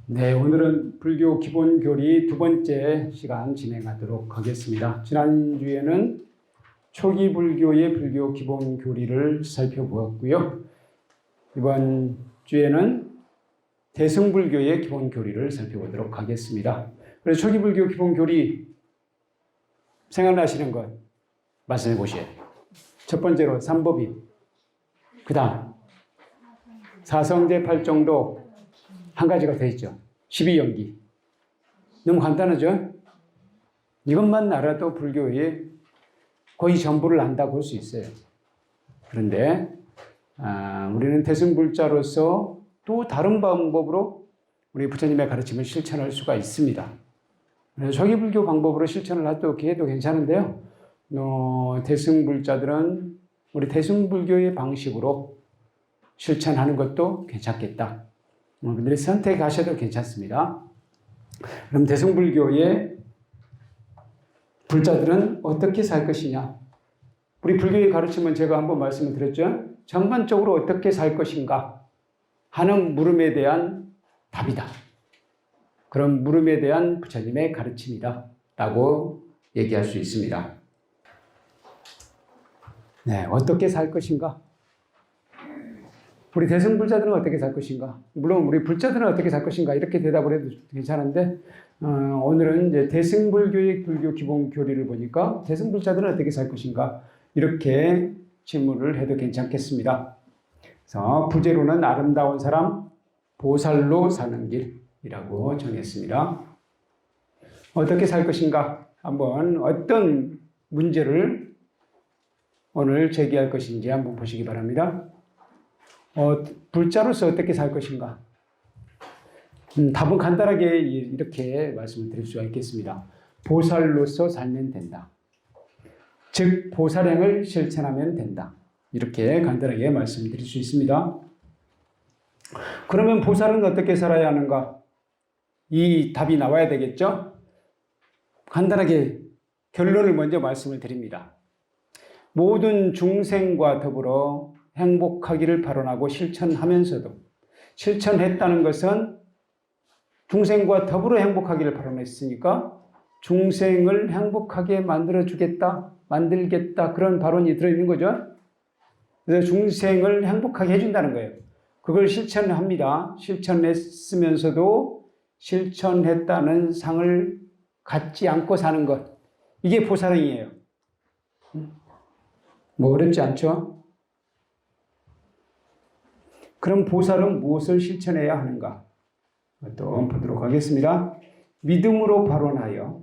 네, 오늘은 불교 기본 교리 두 번째 시간 진행하도록 하겠습니다. 지난주에는 초기 불교의 불교 기본 교리를 살펴보았고요. 이번 주에는 대승불교의 기본 교리를 살펴보도록 하겠습니다. 그래서 초기 불교 기본 교리 생각나시는 것 말씀해 보셔야 돼요. 첫 번째로 삼법인, 그 다음 사성제 팔정도 한 가지가 더 있죠. 12연기. 너무 간단하죠? 이것만 알아도 불교의 거의 전부를 안다고 볼 수 있어요. 그런데 우리는 대승불자로서 또 다른 방법으로 우리 부처님의 가르침을 실천할 수가 있습니다. 그래서 초기불교 방법으로 실천을 해도 괜찮은데요. 대승불자들은 우리 대승불교의 방식으로 실천하는 것도 괜찮겠다. 여러분들이 선택하셔도 괜찮습니다. 그럼 대승불교의 불자들은 어떻게 살 것이냐? 우리 불교의 가르침은 제가 한번 말씀을 드렸죠. 전반적으로 어떻게 살 것인가 하는 물음에 대한 답이다. 그런 물음에 대한 부처님의 가르침이다 라고 얘기할 수 있습니다. 네, 어떻게 살 것인가? 우리 대승불자들은 어떻게 살 것인가? 물론 우리 불자들은 어떻게 살 것인가? 이렇게 대답을 해도 괜찮은데 오늘은 이제 대승불교의 불교 기본 교리를 보니까 대승불자들은 어떻게 살 것인가? 이렇게 질문을 해도 괜찮겠습니다. 그래서 부제로는 아름다운 사람, 보살로 사는 길이라고 정했습니다. 어떻게 살 것인가? 한번 어떤 문제를 오늘 제기할 것인지 한번 보시기 바랍니다. 불자로서 어떻게 살 것인가? 답은 간단하게 이렇게 말씀을 드릴 수가 있겠습니다. 보살로서 살면 된다. 즉 보살행을 실천하면 된다. 이렇게 간단하게 말씀드릴 수 있습니다. 그러면 보살은 어떻게 살아야 하는가? 이 답이 나와야 되겠죠? 간단하게 결론을 먼저 말씀을 드립니다. 모든 중생과 더불어 행복하기를 발언하고 실천하면서도 실천했다는 것은 중생과 더불어 행복하기를 발언했으니까 중생을 행복하게 만들어주겠다, 만들겠다 그런 발언이 들어있는 거죠. 그래서 중생을 행복하게 해준다는 거예요. 그걸 실천합니다. 실천했으면서도 실천했다는 상을 갖지 않고 사는 것. 이게 보살행이에요. 뭐 어렵지 않죠? 그럼 보살은 무엇을 실천해야 하는가? 또 보도록 하겠습니다. 믿음으로 발언하여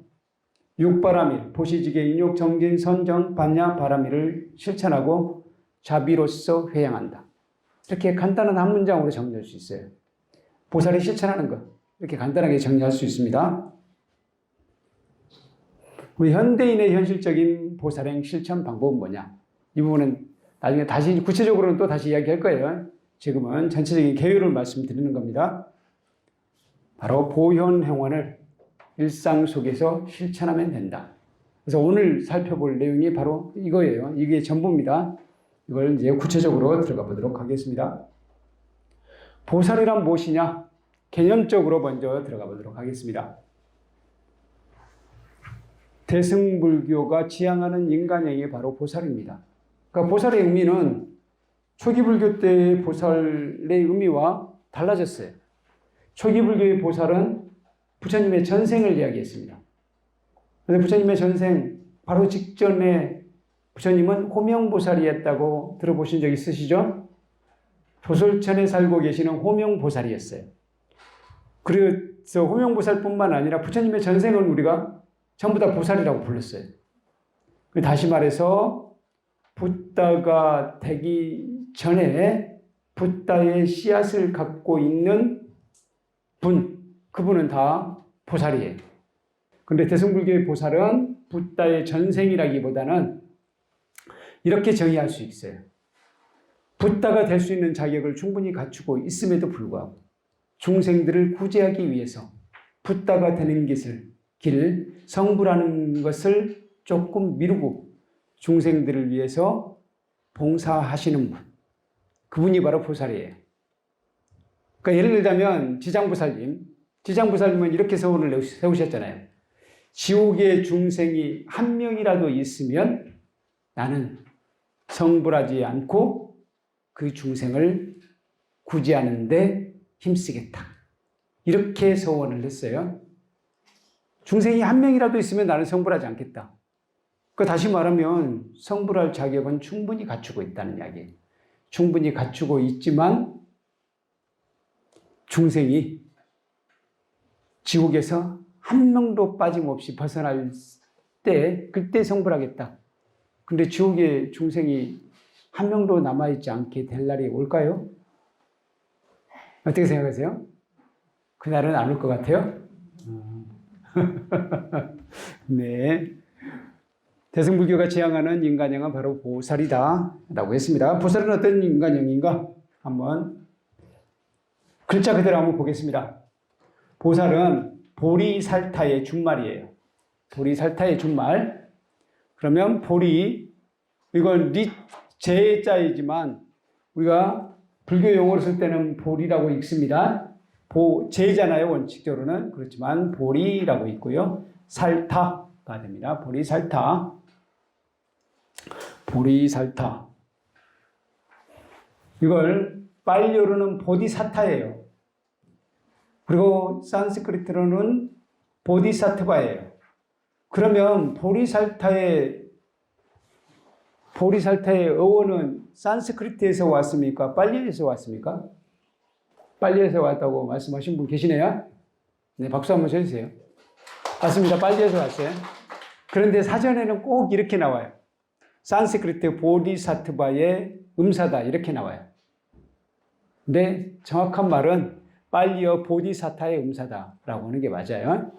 육바라밀, 보시지계, 인욕, 정진, 선정, 반야, 바라밀을 실천하고 자비로서 회양한다. 이렇게 간단한 한 문장으로 정리할 수 있어요. 보살이 실천하는 것. 이렇게 간단하게 정리할 수 있습니다. 우리 현대인의 현실적인 보살행 실천 방법은 뭐냐? 이 부분은 나중에 다시 구체적으로는 또 다시 이야기할 거예요. 지금은 전체적인 개요를 말씀드리는 겁니다. 바로 보현행원을 일상 속에서 실천하면 된다. 그래서 오늘 살펴볼 내용이 바로 이거예요. 이게 전부입니다. 이걸 이제 구체적으로 들어가 보도록 하겠습니다. 보살이란 무엇이냐? 개념적으로 먼저 들어가 보도록 하겠습니다. 대승불교가 지향하는 인간행이 바로 보살입니다. 그러니까 보살의 의미는 초기 불교 때의 보살의 의미와 달라졌어요. 초기 불교의 보살은 부처님의 전생을 이야기했습니다. 그런데 부처님의 전생 바로 직전에 부처님은 호명보살이었다고 들어보신 적 있으시죠? 조솔천에 살고 계시는 호명보살이었어요. 그래서 호명보살뿐만 아니라 부처님의 전생은 우리가 전부 다 보살이라고 불렀어요. 다시 말해서 붓다가 되기 전에 붓다의 씨앗을 갖고 있는 그분은 다 보살이에요. 그런데 대승불교의 보살은 붓다의 전생이라기보다는 이렇게 정의할 수 있어요. 붓다가 될 수 있는 자격을 충분히 갖추고 있음에도 불구하고 중생들을 구제하기 위해서 붓다가 되는 길, 성불하는 것을 조금 미루고 중생들을 위해서 봉사하시는 분. 그분이 바로 보살이에요. 그러니까 예를 들자면 지장보살님은 이렇게 서원을 세우셨잖아요. 지옥의 중생이 한 명이라도 있으면 나는 성불하지 않고 그 중생을 구제하는데 힘쓰겠다. 이렇게 서원을 했어요. 중생이 한 명이라도 있으면 나는 성불하지 않겠다. 그 다시 말하면 성불할 자격은 충분히 갖추고 있다는 이야기예요. 충분히 갖추고 있지만 중생이 지옥에서 한 명도 빠짐없이 벗어날 때 그때 성불하겠다. 근데 지옥에 중생이 한 명도 남아있지 않게 될 날이 올까요? 어떻게 생각하세요? 그날은 안 올 것 같아요? 네. 대승불교가 지향하는 인간형은 바로 보살이다 라고 했습니다. 보살은 어떤 인간형인가? 한번 글자 그대로 한번 보겠습니다. 보살은 보리살타의 준말이에요. 보리살타의 준말. 그러면 보리, 이건 제자이지만 우리가 불교 용어로 쓸 때는 보리라고 읽습니다. 제잖아요, 원칙적으로는. 그렇지만 보리라고 있고요. 살타가 됩니다. 보리살타. 보리살타. 이걸 빨리어로는 보디사타예요. 그리고 산스크리트로는 보디사트바예요. 그러면 보리살타의 어원은 산스크리트에서 왔습니까? 빨리에서 왔습니까? 빨리에서 왔다고 말씀하신 분 계시네요? 네, 박수 한번 쳐주세요. 맞습니다. 빨리에서 왔어요. 그런데 사전에는 꼭 이렇게 나와요. 산스크리트 보디사트바의 음사다 이렇게 나와요. 근데 정확한 말은 빨리어 보디사타의 음사다라고 하는 게 맞아요.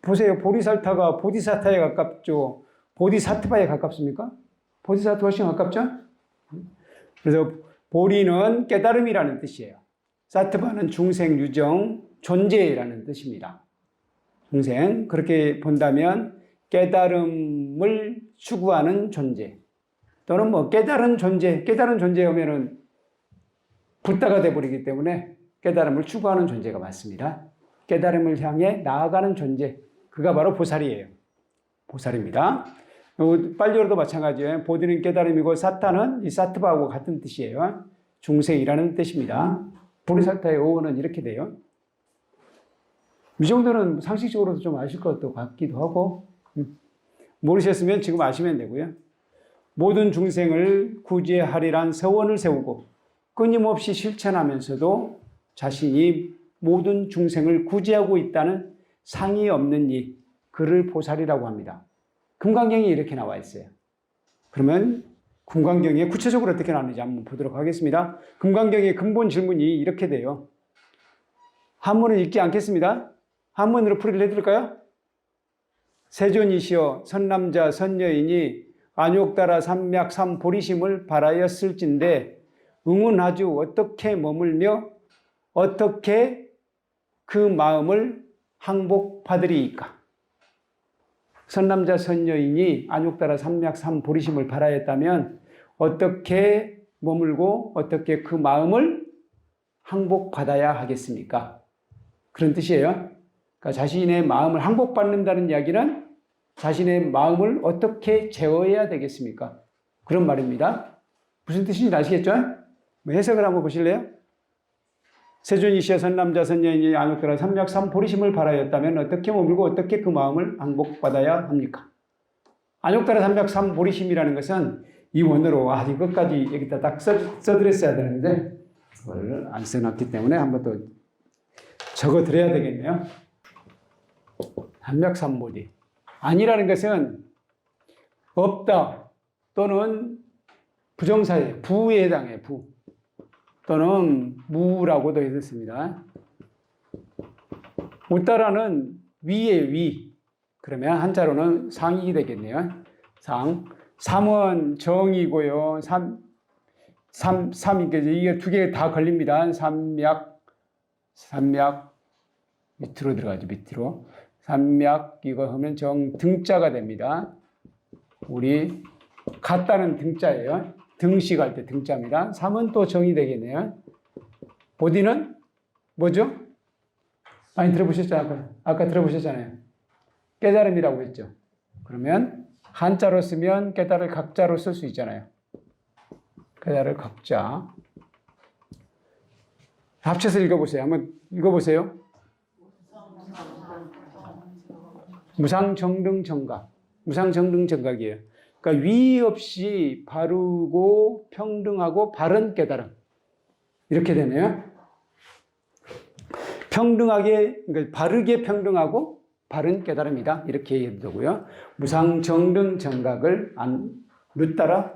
보세요. 보리살타가 보디사타에 가깝죠. 보디사트바에 가깝습니까? 보디사트바 훨씬 가깝죠? 그래서 보리는 깨달음이라는 뜻이에요. 사트바는 중생, 유정, 존재라는 뜻입니다. 중생. 그렇게 본다면 깨달음을 추구하는 존재. 또는 깨달은 존재하면은 붓다가 돼버리기 때문에 깨달음을 추구하는 존재가 맞습니다. 깨달음을 향해 나아가는 존재. 그가 바로 보살이에요. 보살입니다. 빨리어로도 마찬가지예요. 보디는 깨달음이고 사타는 이 사트바하고 같은 뜻이에요. 중생이라는 뜻입니다. 보리살타의 어원은 이렇게 돼요. 이 정도는 상식적으로도 좀 아실 것 같기도 하고, 모르셨으면 지금 아시면 되고요. 모든 중생을 구제하리란 서원을 세우고 끊임없이 실천하면서도 자신이 모든 중생을 구제하고 있다는 상이 없는 이, 그를 보살이라고 합니다. 금강경에 이렇게 나와 있어요. 그러면 금강경에 구체적으로 어떻게 나오는지 한번 보도록 하겠습니다. 금강경의 근본 질문이 이렇게 돼요. 한문을 읽지 않겠습니다. 한문으로 풀이를 해드릴까요? 세존이시여 선남자 선여인이 안욕따라 삼맥 삼보리심을 바라였을진데 응운하주 어떻게 머물며 어떻게 그 마음을 항복받으리이까. 선남자 선여인이 안욕따라 삼맥 삼보리심을 바라였다면 어떻게 머물고 어떻게 그 마음을 항복받아야 하겠습니까? 그런 뜻이에요. 그러니까 자신의 마음을 항복받는다는 이야기는 자신의 마음을 어떻게 제어해야 되겠습니까? 그런 말입니다. 무슨 뜻인지 아시겠죠? 해석을 한번 보실래요? 세존이시여 선남자 선여인이 안욕따라 삼맥 삼보리심을 바라였다면 어떻게 머물고 어떻게 그 마음을 항복받아야 합니까? 안욕따라 삼맥 삼보리심이라는 것은 이 원어로 이것까지 여기다 딱 써드렸어야 되는데 그걸 안 써놨기 때문에 한번 또 적어드려야 되겠네요. 삼맥 삼보리. 아니라는 것은 없다 또는 부정사예요. 부에 해당해요. 부. 또는 무라고도 했습니다. 웃다라는 위에 위. 그러면 한자로는 상이 되겠네요. 상. 삼은 정이고요. 이게 두 개 다 걸립니다. 삼맥 밑으로 들어가죠. 밑으로. 삼맥 이거 하면 정 등자가 됩니다. 우리 같다는 등자예요. 등식할 때 등자입니다. 3은 또 정이 되겠네요. 보디는 뭐죠? 많이 들어보셨잖아요. 아까 들어보셨잖아요. 깨달음이라고 했죠. 그러면 한자로 쓰면 깨달을 각자로 쓸 수 있잖아요. 깨달을 각자. 합쳐서 읽어보세요. 한번 읽어보세요. 무상정등정각. 무상정등정각이에요. 그러니까 위 없이 바르고 평등하고 바른 깨달음. 이렇게 되네요. 평등하게, 그러니까 바르게 평등하고 바른 깨달음이다. 이렇게 얘기해도 되고요. 무상정등정각을 루따라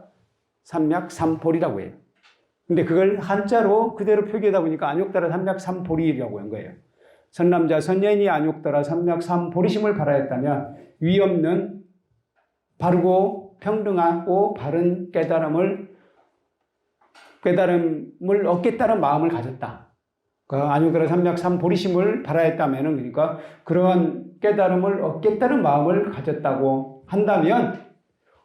삼맥삼보리라고 해요. 근데 그걸 한자로 그대로 표기하다 보니까 안욕따라 삼맥삼보리라고 한 거예요. 선남자 선녀인이 안욕따라 삼맥삼보리심을 바라였다면 위 없는 바르고 평등하고 바른 깨달음을 얻겠다는 마음을 가졌다. 그러니까 안욕따라 삼맥삼보리심을 바라였다면은 그러니까 그러한 깨달음을 얻겠다는 마음을 가졌다고 한다면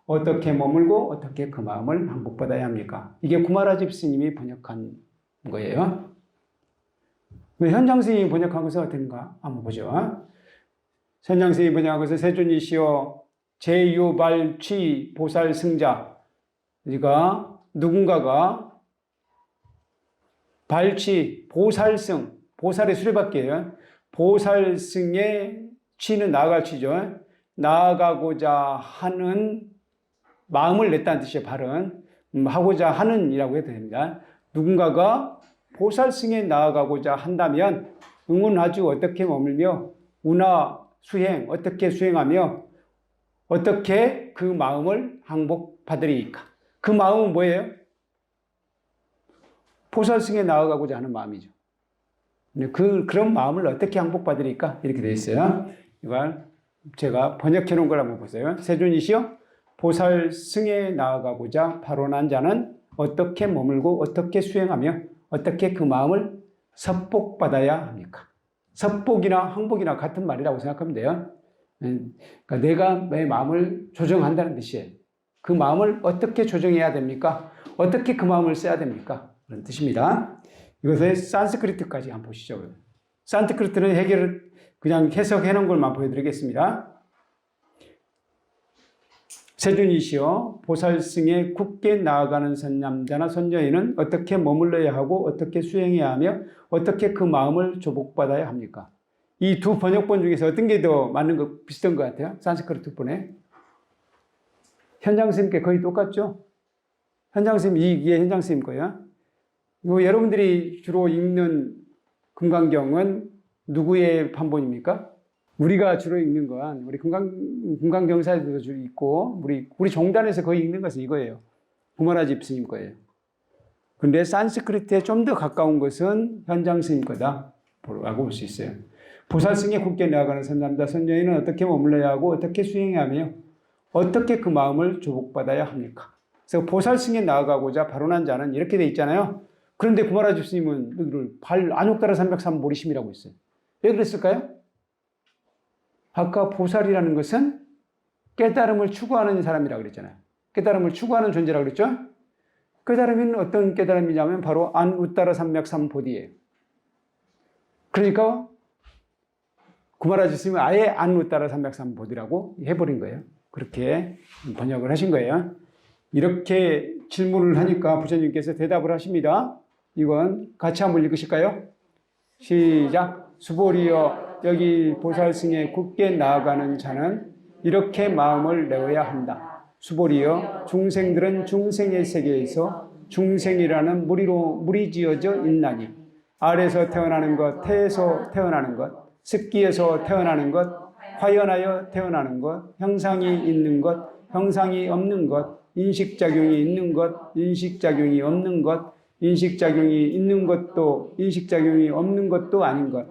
어떻게 머물고 어떻게 그 마음을 항복받아야 합니까? 이게 구마라집 스님이 번역한 거예요. 현장 스님이 번역한 것은 어떤가? 한번 보죠. 현장 스님이 번역한 것은 세존이시여 제유발취 보살승자. 그러니까 누군가가 발취, 보살승, 보살의 수레바퀴예요. 보살승의 취는 나아갈 취죠. 나아가고자 하는 마음을 냈다는 뜻이에요. 발은 하고자 하는 이라고 해도 됩니다. 누군가가 보살승에 나아가고자 한다면 응원하주 어떻게 머물며 운하 수행 어떻게 수행하며 어떻게 그 마음을 항복받으리까? 그 마음은 뭐예요? 보살승에 나아가고자 하는 마음이죠. 그런 마음을 어떻게 항복받으리까? 이렇게 되어 있어요. 이걸 제가 번역해 놓은 걸 한번 보세요. 세존이시여 보살승에 나아가고자 발원한 자는 어떻게 머물고 어떻게 수행하며 어떻게 그 마음을 섭복받아야 합니까? 섭복이나 항복이나 같은 말이라고 생각하면 돼요. 그러니까 내가 내 마음을 조정한다는 뜻이에요. 그 마음을 어떻게 조정해야 됩니까? 어떻게 그 마음을 써야 됩니까? 그런 뜻입니다. 이것의 산스크리트까지 한번 보시죠. 산스크리트는 해결을 그냥 해석해 놓은 것만 보여드리겠습니다. 세존이시여 보살승에 굳게 나아가는 선남자나 선녀인은 어떻게 머물러야 하고 어떻게 수행해야 하며 어떻게 그 마음을 조복받아야 합니까? 이 두 번역본 중에서 어떤 게 더 맞는 거 비슷한 것 같아요? 산스크리트본에 현장스님께 거의 똑같죠? 현장스님 이게 현장스님 거예요. 이거 여러분들이 주로 읽는 금강경은 누구의 판본입니까? 우리가 주로 읽는 건 우리 금강경사에도 주로 읽고 우리 종단에서 거의 읽는 것은 이거예요. 구마라집 스님 거예요. 그런데 산스크리트에 좀 더 가까운 것은 현장 스님 거다라고 볼 수 있어요. 보살승에 굳게 나아가는 선남자 선녀인은 어떻게 머물러야 하고 어떻게 수행해야 하며 어떻게 그 마음을 조복받아야 합니까? 그래서 보살승에 나아가고자 발원한 자는 이렇게 돼 있잖아요. 그런데 구마라집 스님은 여기를 안욕따라 삼백삼보리심이라고 했어요. 왜 그랬을까요? 아까 보살이라는 것은 깨달음을 추구하는 사람이라고 그랬잖아요. 깨달음을 추구하는 존재라고 그랬죠? 깨달음은 어떤 깨달음이냐면 바로 안우따라 삼맥삼보디예요. 그러니까 구마라지 스님은 아예 안우따라 삼맥삼보디라고 해버린 거예요. 그렇게 번역을 하신 거예요. 이렇게 질문을 하니까 부처님께서 대답을 하십니다. 이건 같이 한번 읽으실까요? 시작. 수보리여 여기 보살승에 굳게 나아가는 자는 이렇게 마음을 내어야 한다. 수보리여 중생들은 중생의 세계에서 중생이라는 무리 지어져 있나니 알에서 태어나는 것, 태에서 태어나는 것, 습기에서 태어나는 것, 화연하여 태어나는 것, 형상이 있는 것, 형상이 없는 것, 인식작용이 있는 것, 인식작용이 없는 것, 인식작용이 있는 것도 인식작용이 없는 것도 아닌 것,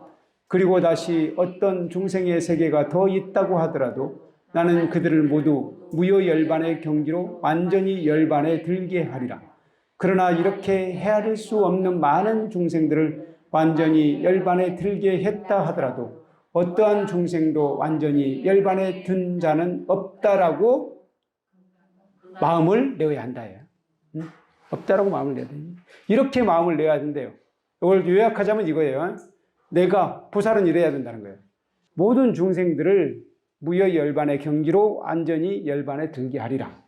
그리고 다시 어떤 중생의 세계가 더 있다고 하더라도 나는 그들을 모두 무효열반의 경지로 완전히 열반에 들게 하리라. 그러나 이렇게 헤아릴 수 없는 많은 중생들을 완전히 열반에 들게 했다 하더라도 어떠한 중생도 완전히 열반에 든 자는 없다라고 마음을 내어야 한다예요. 없다라고 마음을 내야 돼요. 이렇게 마음을 내야 된대요. 이걸 요약하자면 이거예요. 내가 보살은 이래야 된다는 거예요. 모든 중생들을 무여 열반의 경기로 안전히 열반에 들게 하리라.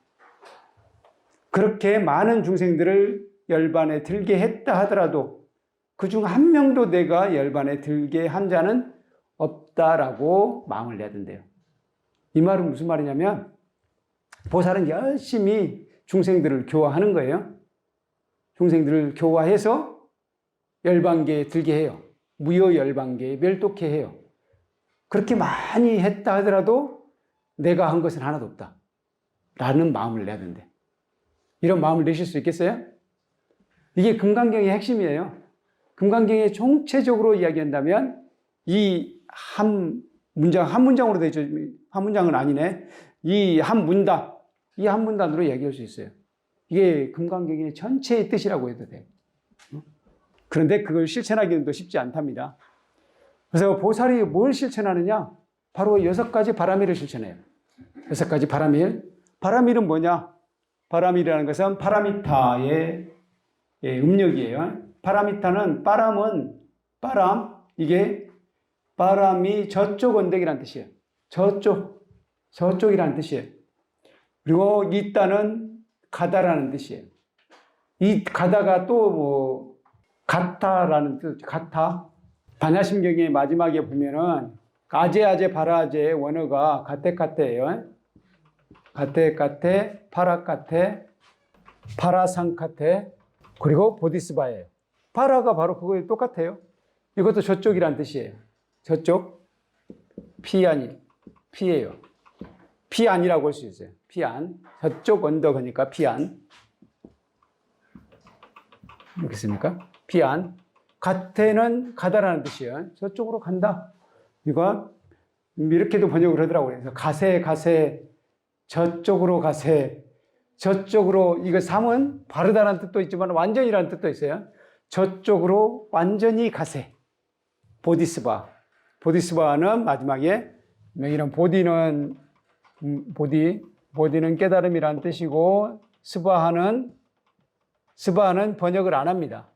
그렇게 많은 중생들을 열반에 들게 했다 하더라도 그중 한 명도 내가 열반에 들게 한 자는 없다라고 마음을 내야 된대요. 이 말은 무슨 말이냐면 보살은 열심히 중생들을 교화하는 거예요. 중생들을 교화해서 열반계에 들게 해요. 무여 열반계에 멸독해 해요. 그렇게 많이 했다 하더라도 내가 한 것은 하나도 없다. 라는 마음을 내야 된대. 이런 마음을 내실 수 있겠어요? 이게 금강경의 핵심이에요. 금강경에 총체적으로 이야기한다면 이 한 문장으로 되어 있죠. 한 문장은 아니네. 이 한 문단으로 이야기할 수 있어요. 이게 금강경의 전체의 뜻이라고 해도 돼요. 그런데 그걸 실천하기는 또 쉽지 않답니다. 그래서 보살이 뭘 실천하느냐? 바로 6가지 바라밀을 실천해요. 6가지 바라밀. 바라밀은 뭐냐? 바라밀이라는 것은 파라미타의 음력이에요. 파라미타는 바람, 이게 바람이 저쪽 언덕이라는 뜻이에요. 저쪽이라는 뜻이에요. 그리고 이따는 가다라는 뜻이에요. 이 가다가 또 같다라는 뜻, 같아. 반야심경의 마지막에 보면은 아제 바라제 원어가 가테예요. 가테, 파라카테, 파라상카테, 그리고 보디스바예요. 파라가 바로 그거에 똑같아요. 이것도 저쪽이란 뜻이에요. 저쪽, 피예요. 피안이라고 할 수 있어요. 피안. 저쪽 언덕 하니까 피안. 알겠습니까? 피안. 가테는 가다라는 뜻이에요. 저쪽으로 간다. 이거 이렇게도 번역을 하더라고요. 그래서 가세, 저쪽으로 가세. 저쪽으로, 이거 삼은 바르다라는 뜻도 있지만 완전이라는 뜻도 있어요. 저쪽으로 완전히 가세. 보디스바는 마지막에 이런 보디는 깨달음이라는 뜻이고 스바하는 번역을 안 합니다.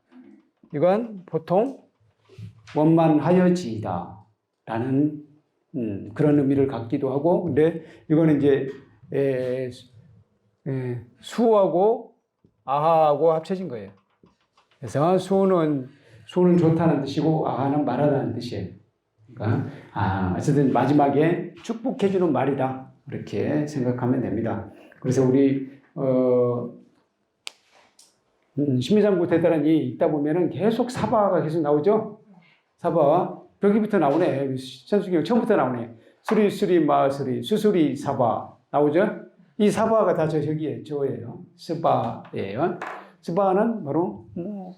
이건 보통 원만하여지이다 라는 그런 의미를 갖기도 하고, 근데 이거는 이제 수하고 아하하고 합쳐진 거예요. 그래서 수는 좋다는 뜻이고 아하는 말하다는 뜻이에요. 그러니까 어쨌든 마지막에 축복해주는 말이다, 이렇게 생각하면 됩니다. 그래서 우리 신미상구 대단한이 있다 보면은 계속 사바가 계속 나오죠. 사바 여기부터 나오네. 천수경 처음부터 나오네. 수리 마수리 수수리 사바 나오죠. 이 사바가 다 저예요. 스바예요. 스바는 바로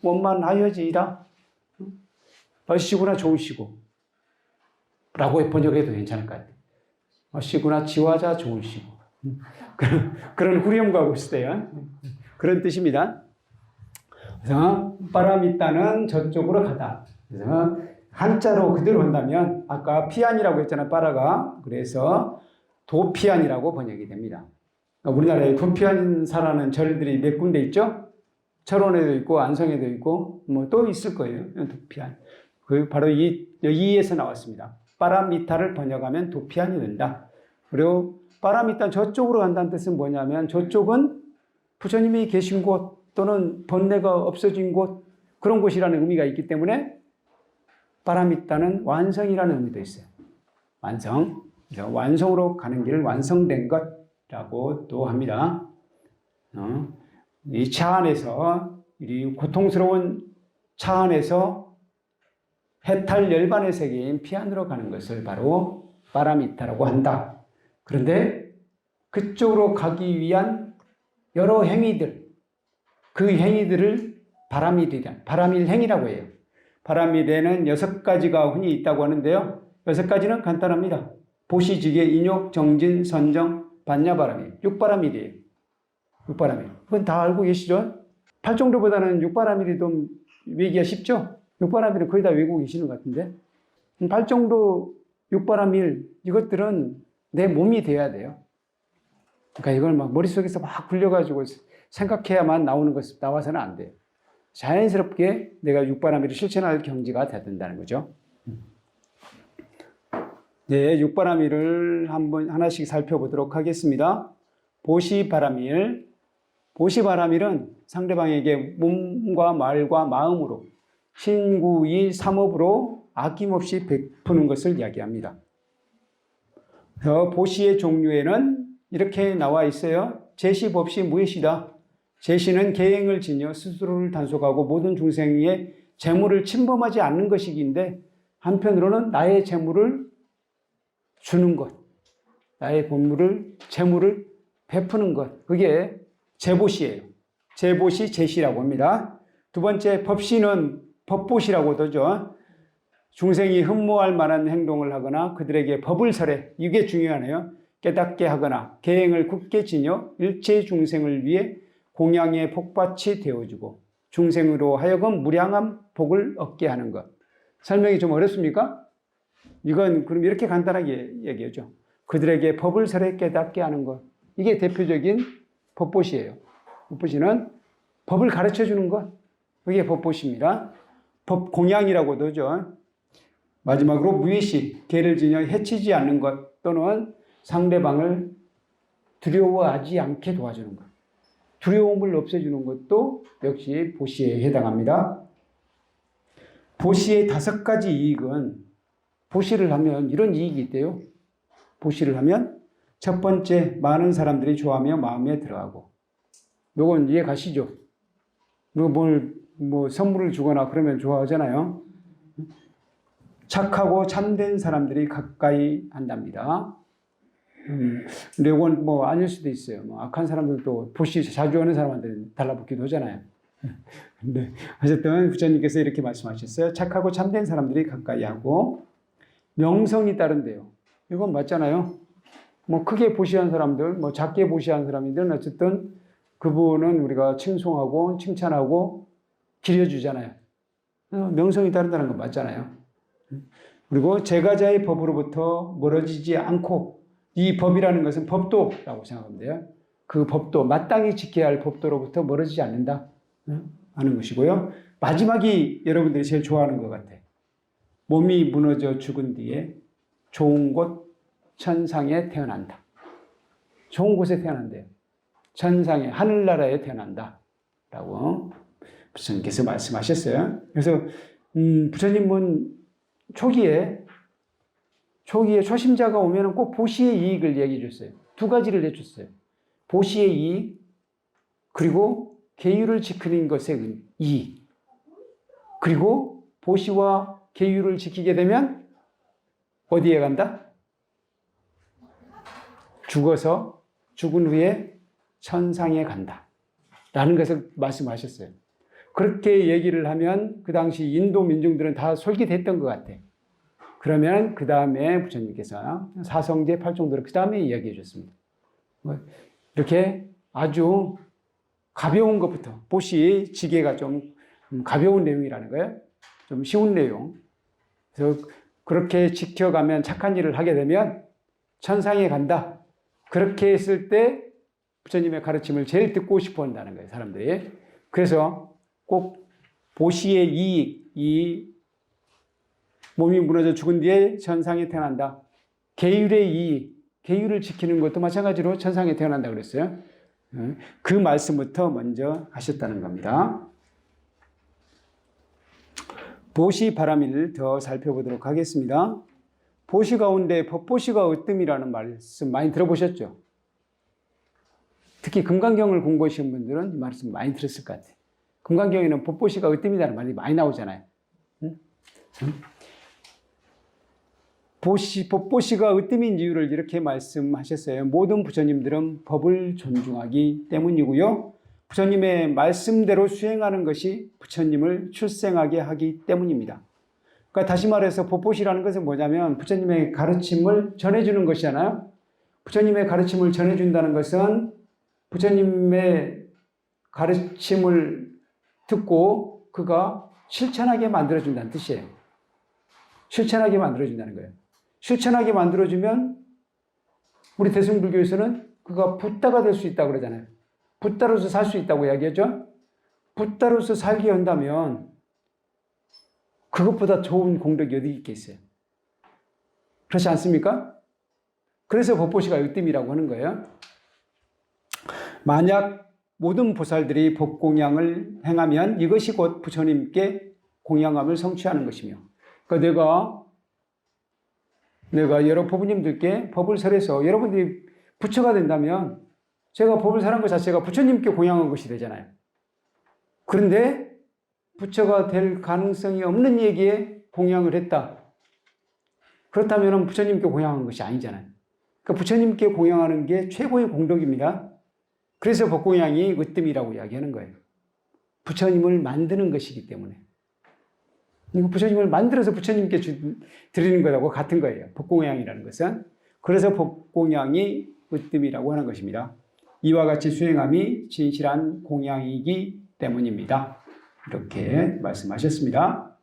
원만하여지이다. 어시구나 좋으시고 라고 번역해도 괜찮을 것 같아요. 어시구나 지화자 좋으시고 그런 후렴구가 있어요. 그런 뜻입니다. 그래서 빠라미따는 저쪽으로 가다. 그래서 한자로 그대로 한다면 아까 피안이라고 했잖아요. 빠라가. 그래서 도피안이라고 번역이 됩니다. 그러니까 우리나라에 도피안사라는 절들이 몇 군데 있죠? 철원에도 있고 안성에도 있고 뭐 또 있을 거예요. 도피안. 그 바로 여기에서 나왔습니다. 빠라미타를 번역하면 도피안이 된다. 그리고 빠라미타 저쪽으로 간다는 뜻은 뭐냐면 저쪽은 부처님이 계신 곳 또는 번뇌가 없어진 곳, 그런 곳이라는 의미가 있기 때문에 빠라미타는 완성이라는 의미도 있어요. 완성. 그래서 완성으로 가는 길, 완성된 것라고 또 합니다. 이 차 안에서, 이 고통스러운 차 안에서 해탈 열반의 세계인 피안으로 가는 것을 바로 빠라미타라고 한다. 그런데 그쪽으로 가기 위한 여러 행위들, 그 행위들을 바라밀행이라고 해요. 바라밀에는 6가지가 흔히 있다고 하는데요. 6가지는 간단합니다. 보시지계, 인욕, 정진, 선정, 반야바라밀, 6바라밀이에요. 6바라밀. 그건 다 알고 계시죠? 8정도보다는 6바라밀이 좀 외기가 쉽죠? 6바라밀은 거의 다 외우고 계시는 것 같은데. 8정도 6바라밀, 이것들은 내 몸이 돼야 돼요. 그러니까 이걸 막 머릿속에서 막 굴려가지고 생각해야만 나오는 것, 나와서는 안 돼요. 자연스럽게 내가 육바라밀을 실천할 경지가 돼야 된다는 거죠. 네, 육바라밀을 한번 하나씩 살펴보도록 하겠습니다. 보시바라밀. 보시바라밀은 상대방에게 몸과 말과 마음으로 신구이 삼업으로 아낌없이 베푸는 것을 이야기합니다. 보시의 종류에는 이렇게 나와 있어요. 제시법시 무예시다. 제시는 계행을 지녀 스스로를 단속하고 모든 중생의 재물을 침범하지 않는 것이기인데, 한편으로는 나의 재물을 주는 것, 나의 재물을 베푸는 것, 그게 제보시예요. 제보시, 제시라고 합니다. 두 번째, 법시는 법보시라고도 하죠. 중생이 흠모할 만한 행동을 하거나 그들에게 법을 설해, 이게 중요하네요. 깨닫게 하거나 계행을 굳게 지녀 일체 중생을 위해 공양의 복밭이 되어주고 중생으로 하여금 무량한 복을 얻게 하는 것. 설명이 좀 어렵습니까? 이건 그럼 이렇게 간단하게 얘기하죠. 그들에게 법을 설해 깨닫게 하는 것. 이게 대표적인 법보시예요. 법보시는 법을 가르쳐 주는 것. 그게 법보시입니다. 법공양이라고도 하죠. 마지막으로 무의시, 계를 지녀 해치지 않는 것 또는 상대방을 두려워하지 않게 도와주는 것. 두려움을 없애주는 것도 역시 보시에 해당합니다. 보시의 5가지 이익은 보시를 하면 이런 이익이 있대요. 보시를 하면 첫 번째, 많은 사람들이 좋아하며 마음에 들어가고. 요건 이해 가시죠? 뭐 선물을 주거나 그러면 좋아하잖아요. 착하고 참된 사람들이 가까이 한답니다. 근데 이건 뭐 아닐 수도 있어요. 뭐 악한 사람들도 보시 자주 하는 사람한테 달라붙기도 하잖아요. 근데 어쨌든 부처님께서 이렇게 말씀하셨어요. 착하고 참된 사람들이 가까이 하고 명성이 따른대요. 이건 맞잖아요. 뭐 크게 보시한 사람들, 뭐 작게 보시한 사람들은 어쨌든 그분은 우리가 칭송하고 칭찬하고 기려주잖아요. 명성이 따른다는 건 맞잖아요. 그리고 제가자의 법으로부터 멀어지지 않고, 이 법이라는 것은 법도라고 생각하면 돼요. 그 법도, 마땅히 지켜야 할 법도로부터 멀어지지 않는다 하는 것이고요. 마지막이 여러분들이 제일 좋아하는 것 같아요. 몸이 무너져 죽은 뒤에 좋은 곳 천상에 태어난다. 좋은 곳에 태어난대요. 천상에, 하늘나라에 태어난다 라고 부처님께서 말씀하셨어요. 그래서 부처님은 초기에 초심자가 오면 꼭 보시의 이익을 얘기해 줬어요. 2가지를 해줬어요. 보시의 이익, 그리고 계율을 지키는 것의 이익. 그리고 보시와 계율을 지키게 되면 어디에 간다? 죽어서 죽은 후에 천상에 간다 라는 것을 말씀하셨어요. 그렇게 얘기를 하면 그 당시 인도 민중들은 다 솔깃했던 것 같아요. 그러면 그 다음에 부처님께서 사성제 8종도를 그 다음에 이야기해 줬습니다. 이렇게 아주 가벼운 것부터, 보시 지게가 좀 가벼운 내용이라는 거예요. 좀 쉬운 내용. 그래서 그렇게 지켜가면 착한 일을 하게 되면 천상에 간다. 그렇게 했을 때 부처님의 가르침을 제일 듣고 싶어 한다는 거예요, 사람들이. 그래서 꼭 보시의 이익, 이 몸이 무너져 죽은 뒤에 천상에 태어난다. 계율의 이익, 계율을 지키는 것도 마찬가지로 천상에 태어난다 그랬어요. 그 말씀부터 먼저 하셨다는 겁니다. 보시 바라밀을 더 살펴보도록 하겠습니다. 보시 가운데 법보시가 으뜸이라는 말씀 많이 들어보셨죠? 특히 금강경을 공부하신 분들은 이 말씀 많이 들었을 것 같아요. 금강경에는 법보시가 으뜸이라는 말이 많이 나오잖아요. 법보시가 으뜸인 이유를 이렇게 말씀하셨어요. 모든 부처님들은 법을 존중하기 때문이고요. 부처님의 말씀대로 수행하는 것이 부처님을 출생하게 하기 때문입니다. 그러니까 다시 말해서 법보시라는 것은 뭐냐면 부처님의 가르침을 전해주는 것이잖아요. 부처님의 가르침을 전해준다는 것은 부처님의 가르침을 듣고 그가 실천하게 만들어준다는 뜻이에요. 실천하게 만들어준다는 거예요. 실천하게 만들어주면 우리 대승불교에서는 그가 붓다가 될 수 있다고 그러잖아요. 붓다로서 살 수 있다고 이야기하죠. 붓다로서 살게 한다면 그것보다 좋은 공덕이 어디 있겠어요? 그렇지 않습니까? 그래서 법보시가 으뜸이라고 하는 거예요. 만약 모든 보살들이 법공양을 행하면 이것이 곧 부처님께 공양함을 성취하는 것이며, 그러니까 내가 여러 법부님들께 법을 설해서 여러분들이 부처가 된다면 제가 법을 설한 것 자체가 부처님께 공양한 것이 되잖아요. 그런데 부처가 될 가능성이 없는 얘기에 공양을 했다. 그렇다면 부처님께 공양한 것이 아니잖아요. 그러니까 부처님께 공양하는 게 최고의 공덕입니다. 그래서 법공양이 으뜸이라고 이야기하는 거예요. 부처님을 만드는 것이기 때문에. 부처님을 만들어서 부처님께 드리는 것하고 같은 거예요. 법공양이라는 것은. 그래서 법공양이 으뜸이라고 하는 것입니다. 이와 같이 수행함이 진실한 공양이기 때문입니다. 이렇게 말씀하셨습니다.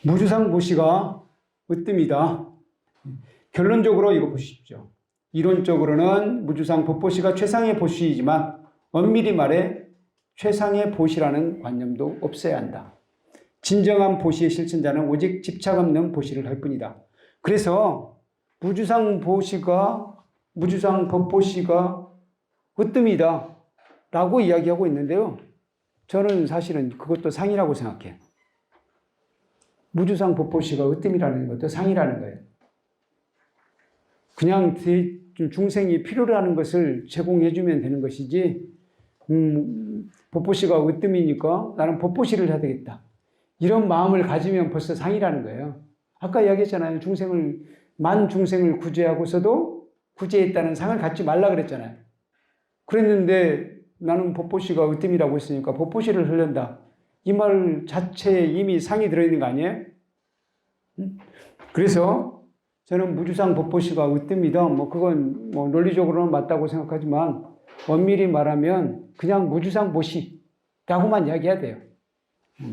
무주상 보시가 으뜸이다. 결론적으로 이거 보십시오. 이론적으로는 무주상 법보시가 최상의 보시이지만 엄밀히 말해 최상의 보시라는 관념도 없어야 한다. 진정한 보시의 실천자는 오직 집착 없는 보시를 할 뿐이다. 그래서 무주상 법보시가 으뜸이다 라고 이야기하고 있는데요. 저는 사실은 그것도 상이라고 생각해요. 무주상 법보시가 으뜸이라는 것도 상이라는 거예요. 그냥 중생이 필요로 하는 것을 제공해주면 되는 것이지, 법보시가 으뜸이니까 나는 법보시를 해야 되겠다. 이런 마음을 가지면 벌써 상이라는 거예요. 아까 이야기했잖아요. 만 중생을 구제하고서도 구제했다는 상을 갖지 말라 그랬잖아요. 그랬는데 나는 법보시가 으뜸이라고 했으니까 법보시를 하려다. 이 말 자체에 이미 상이 들어있는 거 아니에요? 그래서 저는 무주상 법보시가 으뜸이다. 그건 논리적으로는 맞다고 생각하지만 엄밀히 말하면 그냥 무주상 보시라고만 이야기해야 돼요.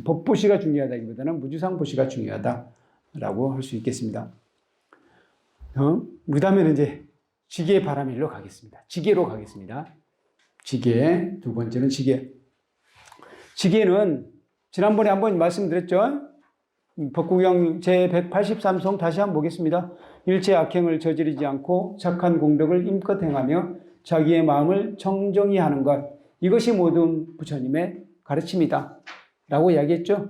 법보시가 중요하다기보다는 무주상 보시가 중요하다라고 할 수 있겠습니다. 그 다음에는 이제 지계 바라밀로 가겠습니다. 지계로 가겠습니다. 지계, 두 번째는 지계. 지계는 지난번에 한번 말씀드렸죠. 법구경 제183송 다시 한번 보겠습니다. 일체 악행을 저지르지 않고 착한 공덕을 힘껏 행하며 자기의 마음을 청정히 하는 것, 이것이 모든 부처님의 가르침이다 라고 이야기했죠.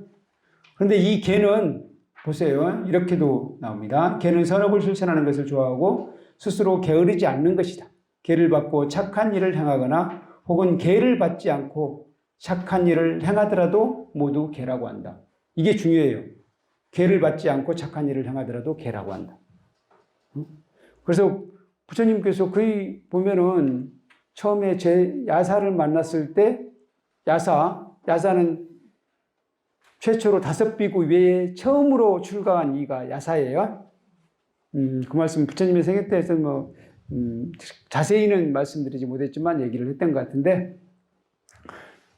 그런데 이 개는 보세요. 이렇게도 나옵니다. 개는 선업을 실천하는 것을 좋아하고 스스로 게으르지 않는 것이다. 개를 받고 착한 일을 행하거나 혹은 개를 받지 않고 착한 일을 행하더라도 모두 개라고 한다. 이게 중요해요. 개를 받지 않고 착한 일을 행하더라도 개라고 한다. 그래서 부처님께서 거의 보면은 처음에 제 야사를 만났을 때 야사는 최초로 5비구 외에 처음으로 출가한 이가 야사예요. 그 말씀 부처님의 생애 때 해서 자세히는 말씀드리지 못했지만 얘기를 했던 것 같은데,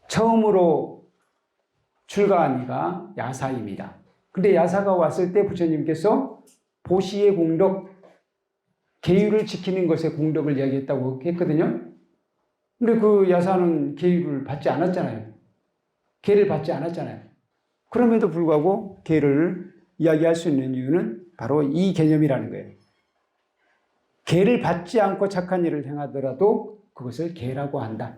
처음으로 출가한 이가 야사입니다. 근데 야사가 왔을 때 부처님께서 보시의 공덕, 계율을 지키는 것의 공덕을 이야기했다고 했거든요. 근데 그 야사는 계율을 받지 않았잖아요. 계를 받지 않았잖아요. 그럼에도 불구하고 계를 이야기할 수 있는 이유는 바로 이 개념이라는 거예요. 계를 받지 않고 착한 일을 행하더라도 그것을 계라고 한다.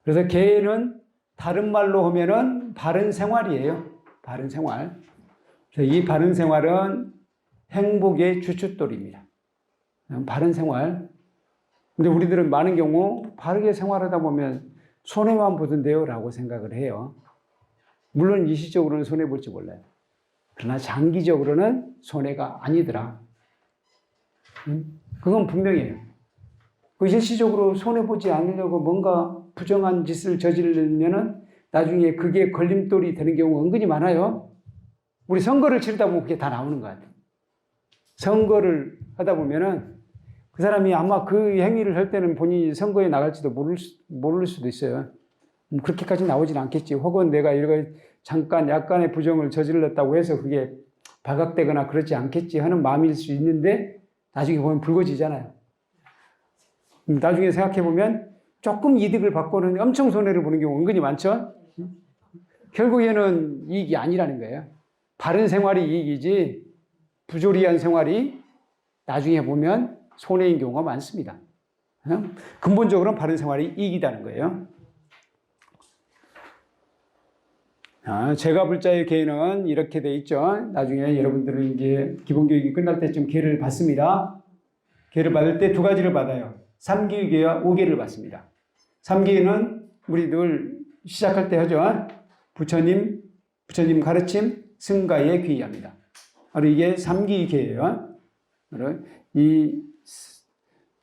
그래서 계는 다른 말로 하면은 바른 생활이에요. 바른 생활. 그래서 이 바른 생활은 행복의 주춧돌입니다. 바른 생활. 근데 우리들은 많은 경우 바르게 생활하다 보면 손해만 보던데요 라고 생각을 해요. 물론 일시적으로는 손해볼지 몰라요. 그러나 장기적으로는 손해가 아니더라. 그건 분명해요. 그 일시적으로 손해보지 않으려고 뭔가 부정한 짓을 저지르면은 나중에 그게 걸림돌이 되는 경우가 은근히 많아요. 우리 선거를 치르다 보면 그게 다 나오는 것 같아요. 선거를 하다 보면은 그 사람이 아마 그 행위를 할 때는 본인이 선거에 나갈지도 모를 수도 있어요. 그렇게까지 나오진 않겠지. 혹은 내가 이거 잠깐 약간의 부정을 저질렀다고 해서 그게 발각되거나 그렇지 않겠지 하는 마음일 수 있는데 나중에 보면 불거지잖아요. 나중에 생각해 보면 조금 이득을 받고는 엄청 손해를 보는 경우가 은근히 많죠. 결국에는 이익이 아니라는 거예요. 바른 생활이 이익이지 부조리한 생활이 나중에 보면 손해인 경우가 많습니다. 근본적으로는 바른 생활이 이익이라는 거예요. 제가 불자의 계는 이렇게 돼 있죠. 나중에 여러분들은 이제 기본교육이 끝날 때쯤 계를 받습니다. 계를 받을 때 두 가지를 받아요. 3기의 계와 5계를 받습니다. 3기는 우리 늘 시작할 때 하죠. 부처님 가르침, 승가에 귀의합니다. 바로 이게 3기의 계예요. 이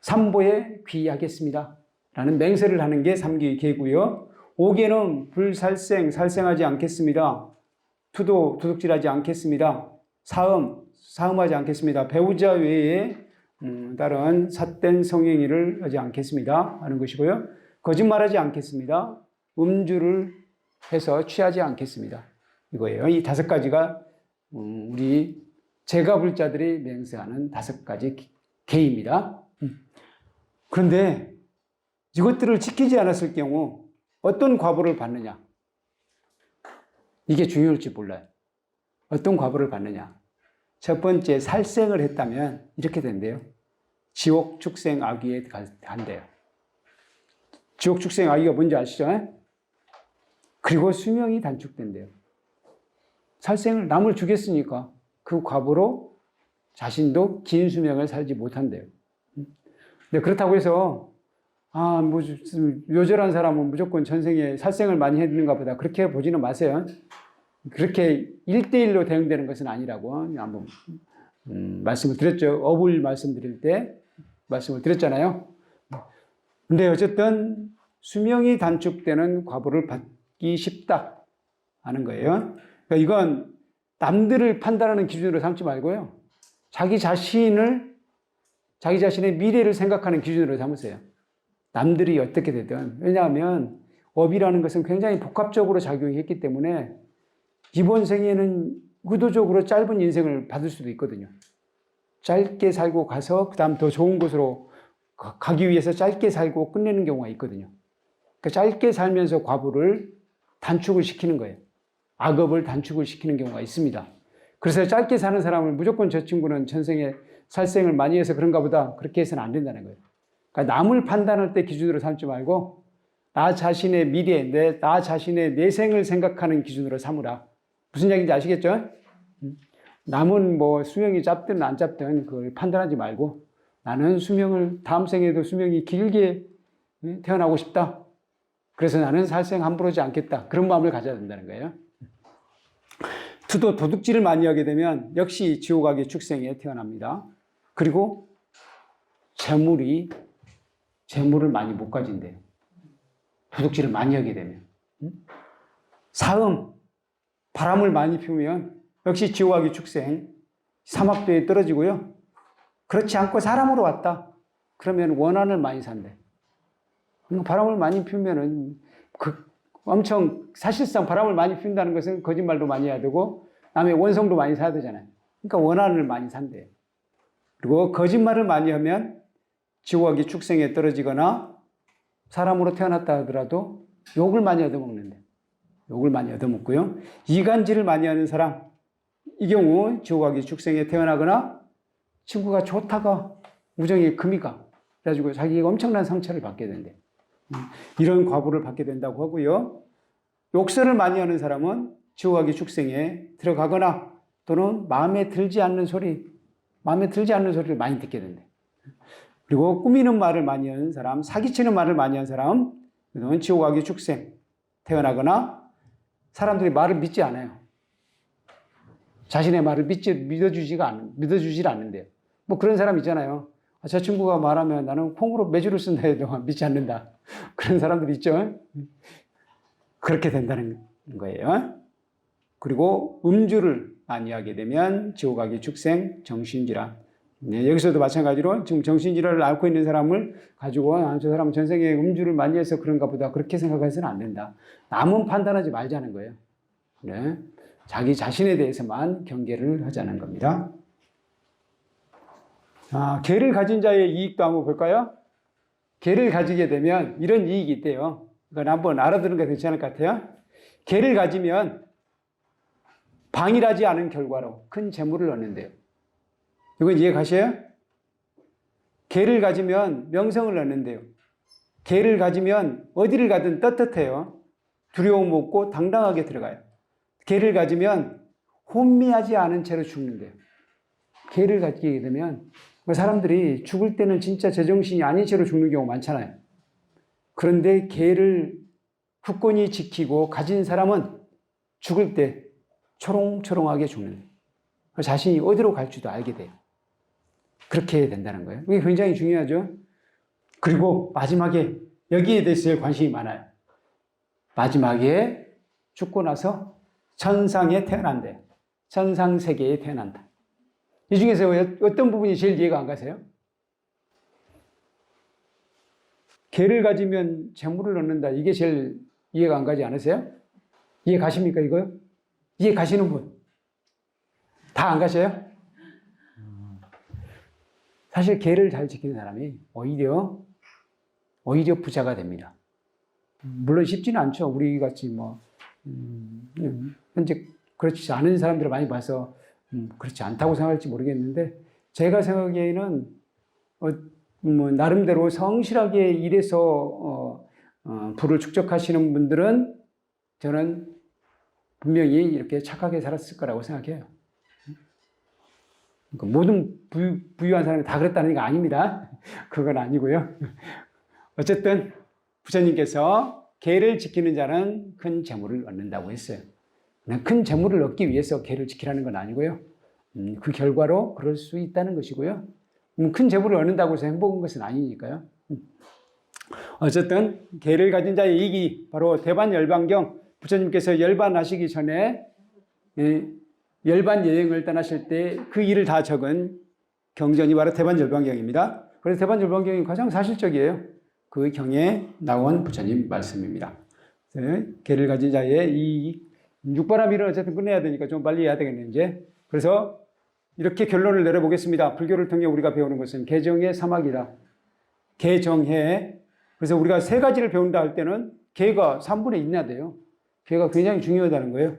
삼보에 귀의하겠습니다. 라는 맹세를 하는 게 3기의 계고요. 5계는 불살생, 살생하지 않겠습니다. 투도, 도둑질하지 않겠습니다. 사음하지 않겠습니다. 배우자 외에 다른 삿된 성행위를 하지 않겠습니다. 하는 것이고요. 거짓말하지 않겠습니다. 음주를 해서 취하지 않겠습니다. 이거예요. 이 5가지가 우리 제가불자들이 맹세하는 5가지 계입니다. 그런데 이것들을 지키지 않았을 경우 어떤 과보를 받느냐? 이게 중요할지 몰라요. 어떤 과보를 받느냐? 첫 번째, 살생을 했다면 이렇게 된대요. 지옥, 축생, 악귀에 간대요. 지옥, 축생, 악귀가 뭔지 아시죠? 그리고 수명이 단축된대요. 살생을 남을 죽였으니까 그 과보로 자신도 긴 수명을 살지 못한대요. 근데 그렇다고 해서 뭐 요절한 사람은 무조건 전생에 살생을 많이 했는가 보다 그렇게 보지는 마세요. 그렇게 1대1로 대응되는 것은 아니라고 한번 말씀을 드렸죠. 업을 말씀드릴 때 말씀을 드렸잖아요. 근데 어쨌든 수명이 단축되는 과보를 받기 쉽다 하는 거예요. 그러니까 이건 남들을 판단하는 기준으로 삼지 말고요. 자기 자신의 미래를 생각하는 기준으로 삼으세요. 남들이 어떻게 되든. 왜냐하면 업이라는 것은 굉장히 복합적으로 작용했기 때문에 이번 생에는 의도적으로 짧은 인생을 받을 수도 있거든요. 짧게 살고 가서 그 다음 더 좋은 곳으로 가기 위해서 짧게 살고 끝내는 경우가 있거든요. 그러니까 짧게 살면서 과보를 단축을 시키는 거예요. 악업을 단축을 시키는 경우가 있습니다. 그래서 짧게 사는 사람을 무조건 저 친구는 전생에 살생을 많이 해서 그런가 보다 그렇게 해서는 안 된다는 거예요. 그러니까 남을 판단할 때 기준으로 삼지 말고 나 자신의 미래, 나 자신의 내생을 생각하는 기준으로 삼으라. 무슨 얘기인지 아시겠죠? 남은 뭐 수명이 짧든 안 짧든 그걸 판단하지 말고 나는 다음 생에도 수명이 길게 태어나고 싶다. 그래서 나는 살생 함부로 하지 않겠다. 그런 마음을 가져야 된다는 거예요. 투도 도둑질을 많이 하게 되면 역시 지옥악의 축생에 태어납니다. 그리고 재물을 많이 못 가진대요. 도둑질을 많이 하게 되면. 사음, 바람을 많이 피우면 역시 지옥악의 축생, 사막도에 떨어지고요. 그렇지 않고 사람으로 왔다. 그러면 원한을 많이 산대. 바람을 많이 피우면은 엄청 사실상 바람을 많이 피운다는 것은 거짓말도 많이 해야 되고 남의 원성도 많이 사야 되잖아요. 그러니까 원한을 많이 산대요. 그리고 거짓말을 많이 하면 지옥악의 축생에 떨어지거나 사람으로 태어났다 하더라도 욕을 많이 얻어먹는데 욕을 많이 얻어먹고요. 이간질을 많이 하는 사람 이 경우 지옥악의 축생에 태어나거나 친구가 좋다가 우정이 금이가 그래가지고 자기가 엄청난 상처를 받게 된대. 이런 과보를 받게 된다고 하고요. 욕설을 많이 하는 사람은 지옥악의 축생에 들어가거나 또는 마음에 들지 않는 소리를 많이 듣게 된대. 그리고 꾸미는 말을 많이 하는 사람, 사기치는 말을 많이 하는 사람, 그는 지옥악의 축생 태어나거나 사람들이 말을 믿지 않아요. 자신의 말을 믿어주질 않는데요. 뭐 그런 사람 있잖아요. 저 친구가 말하면 나는 콩으로 매주를 쓴다 해도 믿지 않는다. 그런 사람들 있죠. 그렇게 된다는 거예요. 그리고 음주를 많이 하게 되면 지옥악의 축생, 정신질환. 네, 여기서도 마찬가지로 지금 정신질환을 앓고 있는 사람을 가지고 저 사람은 전생에 음주를 많이 해서 그런가 보다 그렇게 생각해서는 안 된다. 남은 판단하지 말자는 거예요. 네, 자기 자신에 대해서만 경계를 하자는 겁니다. 계를 가진 자의 이익도 한번 볼까요? 개를 가지게 되면 이런 이익이 있대요. 이건 한번 알아두는 게 괜찮을 것 같아요. 개를 가지면 방일하지 않은 결과로 큰 재물을 얻는데요. 이건 이해 가셔요? 개를 가지면 명성을 얻는데요. 개를 가지면 어디를 가든 떳떳해요. 두려움 없고 당당하게 들어가요. 개를 가지면 혼미하지 않은 채로 죽는데요. 개를 가지게 되면 사람들이 죽을 때는 진짜 제정신이 아닌 채로 죽는 경우 많잖아요. 그런데 개를 굳건히 지키고 가진 사람은 죽을 때 초롱초롱하게 죽는 거예요. 자신이 어디로 갈지도 알게 돼요. 그렇게 된다는 거예요. 이게 굉장히 중요하죠. 그리고 마지막에 여기에 대해서 관심이 많아요. 마지막에 죽고 나서 천상에 태어난대요. 천상 세계에 태어난다. 이 중에서 어떤 부분이 제일 이해가 안 가세요? 개를 가지면 재물을 얻는다. 이게 제일 이해가 안 가지 않으세요? 이해 가십니까, 이거요? 이해 가시는 분? 다 안 가셔요? 사실 개를 잘 지키는 사람이 오히려 부자가 됩니다. 물론 쉽지는 않죠. 우리 같이 현재 그렇지 않은 사람들을 많이 봐서 그렇지 않다고 생각할지 모르겠는데, 제가 생각하기에는 나름대로 성실하게 일해서 부를 축적하시는 분들은 저는 분명히 이렇게 착하게 살았을 거라고 생각해요. 그러니까 모든 부유한 사람이 다 그랬다는 게 아닙니다. 그건 아니고요. 어쨌든 부처님께서 개를 지키는 자는 큰 재물을 얻는다고 했어요. 큰 재물을 얻기 위해서 개를 지키라는 건 아니고요. 그 결과로 그럴 수 있다는 것이고요. 큰 재물을 얻는다고 해서 행복한 것은 아니니까요. 어쨌든 개를 가진 자의 이익이 바로 대반열반경, 부처님께서 열반하시기 전에 열반 여행을 떠나실 때 그 일을 다 적은 경전이 바로 대반열반경입니다. 그래서 대반열반경이 가장 사실적이에요. 그 경에 나온 부처님 말씀입니다. 개를 가진 자의 이익, 육바라밀은 어쨌든 끝내야 되니까 좀 빨리 해야 되겠네요, 이제. 그래서 이렇게 결론을 내려보겠습니다. 불교를 통해 우리가 배우는 것은 개정의 사막이다. 개정해. 그래서 우리가 세 가지를 배운다 할 때는 개가 3분의 1이나 돼요. 개가 굉장히 중요하다는 거예요.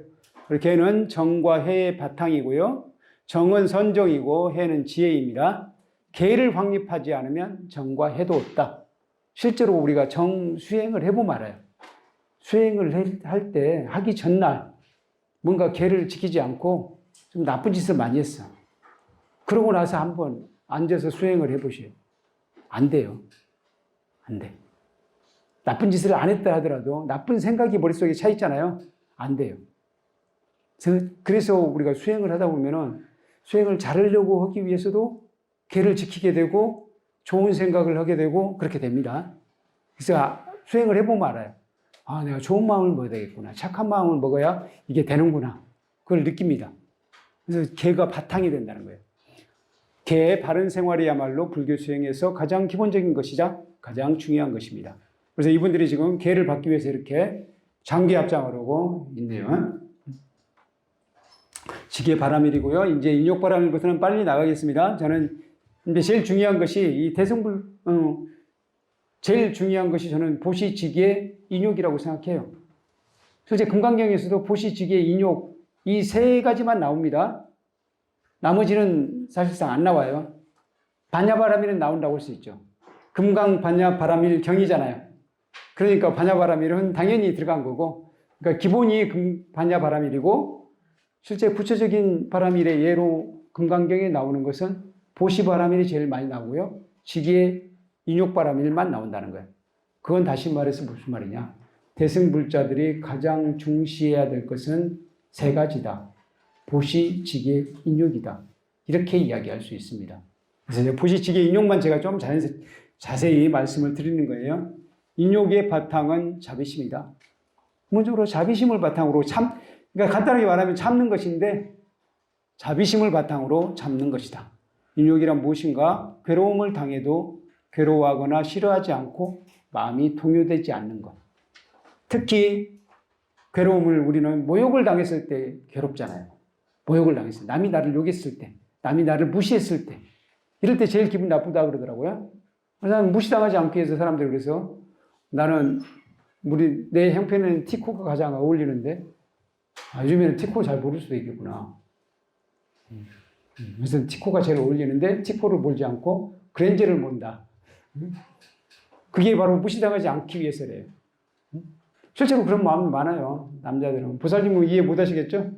개는 정과 해의 바탕이고요. 정은 선정이고 해는 지혜입니다. 개를 확립하지 않으면 정과 해도 없다. 실제로 우리가 정 수행을 해보면 알아요. 수행을 할 때 하기 전날 뭔가 개를 지키지 않고 좀 나쁜 짓을 많이 했어. 그러고 나서 한번 앉아서 수행을 해보세요. 안 돼요. 안 돼. 나쁜 짓을 안 했다 하더라도 나쁜 생각이 머릿속에 차 있잖아요. 안 돼요. 그래서 우리가 수행을 하다 보면은 수행을 잘하려고 하기 위해서도 개를 지키게 되고 좋은 생각을 하게 되고 그렇게 됩니다. 그래서 수행을 해보면 알아요. 아, 내가 좋은 마음을 먹어야 되겠구나. 착한 마음을 먹어야 이게 되는구나. 그걸 느낍니다. 그래서 개가 바탕이 된다는 거예요. 개의 바른 생활이야말로 불교 수행에서 가장 기본적인 것이자 가장 중요한 것입니다. 그래서 이분들이 지금 개를 받기 위해서 이렇게 장기 합장을 하고 있네요. 지게 바라밀이고요. 이제 인욕바라밀부터는 빨리 나가겠습니다. 저는 근데 제일 중요한 것이 이 제일 중요한 것이 저는 보시지게 인욕이라고 생각해요. 실제 금강경에서도 보시지게 인욕 이 세 가지만 나옵니다. 나머지는 사실상 안 나와요. 반야바라밀은 나온다고 할 수 있죠. 금강 반야바라밀 경이잖아요. 그러니까 반야바라밀은 당연히 들어간 거고, 그러니까 기본이 반야바라밀이고 실제 구체적인 바라밀의 예로 금강경에 나오는 것은 보시바라밀이 제일 많이 나오고요. 지기의 인욕바라밀만 나온다는 거예요. 그건 다시 말해서 무슨 말이냐. 대승불자들이 가장 중시해야 될 것은 세 가지다. 보시, 지기, 인욕이다. 이렇게 이야기할 수 있습니다. 그래서 보시, 지기, 인욕만 제가 좀 자세히 말씀을 드리는 거예요. 인욕의 바탕은 자비심이다. 기본적으로 자비심을 바탕으로 그러니까 간단하게 말하면 참는 것인데 자비심을 바탕으로 참는 것이다. 인욕이란 무엇인가? 괴로움을 당해도 괴로워하거나 싫어하지 않고 마음이 동요되지 않는 것. 특히 괴로움을 우리는 모욕을 당했을 때 괴롭잖아요. 모욕을 당했을 때, 남이 나를 욕했을 때, 남이 나를 무시했을 때, 이럴 때 제일 기분 나쁘다 그러더라고요. 나는 무시당하지 않기 위해서 사람들이 그래서 나는 내 형편에는 티코가 가장 어울리는데 요즘에는 티코 잘 모를 수도 있겠구나. 그래서 티코가 제일 어울리는데 티코를 몰지 않고 그랜저를 본다. 그게 바로 무시당하지 않기 위해서래요. 실제로 그런 마음이 많아요. 남자들은. 보살님은 이해 못 하시겠죠?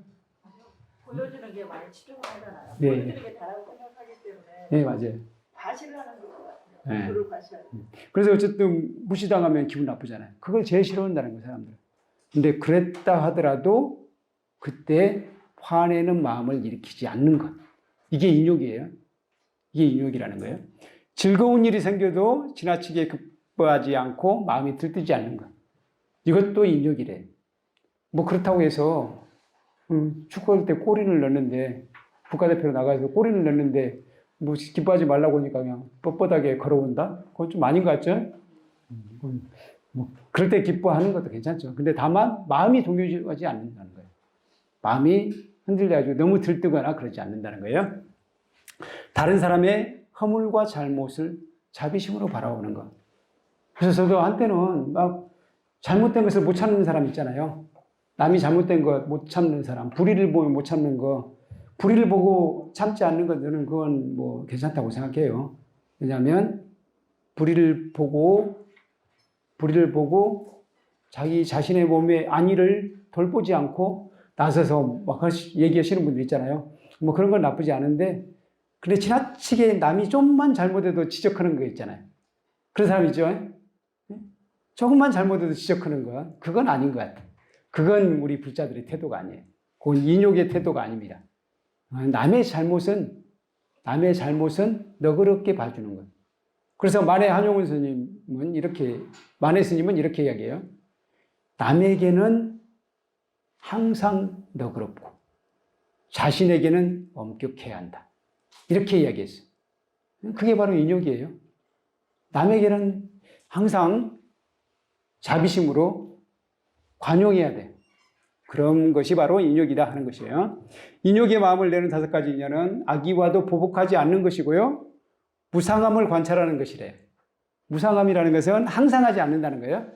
보여주는 게 많이 치중을 하잖아요. 네. 보여주는 게 다라고 생각하기 때문에 네, 맞아요. 과시를 하는 것 같아요. 네. 그걸 과시하는. 그래서 어쨌든 무시당하면 기분 나쁘잖아요. 그걸 제일 싫어한다는 거예요, 사람들은. 근데 그랬다 하더라도 그때 화내는 마음을 일으키지 않는 것. 이게 인욕이에요. 이게 인욕이라는 거예요. 즐거운 일이 생겨도 지나치게 기뻐하지 않고 마음이 들뜨지 않는 것. 이것도 인욕이래. 뭐 그렇다고 해서 축구할 때 골인을 넣는데 국가대표로 나가서 골인을 넣는데 뭐 기뻐하지 말라고 하니까 그냥 뻣뻣하게 걸어온다? 그건 좀 아닌 것 같죠? 뭐 그럴 때 기뻐하는 것도 괜찮죠. 근데 다만 마음이 동요하지 않는다는 거예요. 마음이 흔들려가지고 너무 들뜨거나 그러지 않는다는 거예요. 다른 사람의 허물과 잘못을 자비심으로 바라보는 것. 그래서 저도 한때는 막 잘못된 것을 못 참는 사람 있잖아요. 남이 잘못된 것 못 참는 사람, 불의를 보면 못 참는 거, 불의를 보고 참지 않는 것, 저는 그건 뭐 괜찮다고 생각해요. 왜냐하면 불의를 보고 자기 자신의 몸의 안위를 돌보지 않고 나서서 막 얘기하시는 분들 있잖아요. 뭐 그런 건 나쁘지 않은데, 근데 지나치게 남이 좀만 잘못해도 지적하는 거 있잖아요. 그런 사람 있죠? 조금만 잘못해도 지적하는 거, 그건 아닌 것 같아요. 그건 우리 불자들의 태도가 아니에요. 그건 인욕의 태도가 아닙니다. 남의 잘못은 너그럽게 봐주는 거예요. 그래서 만해 한용운 스님은 만해 스님은 이렇게 이야기해요. 남에게는 항상 너그럽고 자신에게는 엄격해야 한다. 이렇게 이야기했어요. 그게 바로 인욕이에요. 남에게는 항상 자비심으로 관용해야 돼. 그런 것이 바로 인욕이다 하는 것이에요. 인욕의 마음을 내는 5가지 인연은 악의와도 보복하지 않는 것이고요. 무상함을 관찰하는 것이래요. 무상함이라는 것은 항상 하지 않는다는 거예요.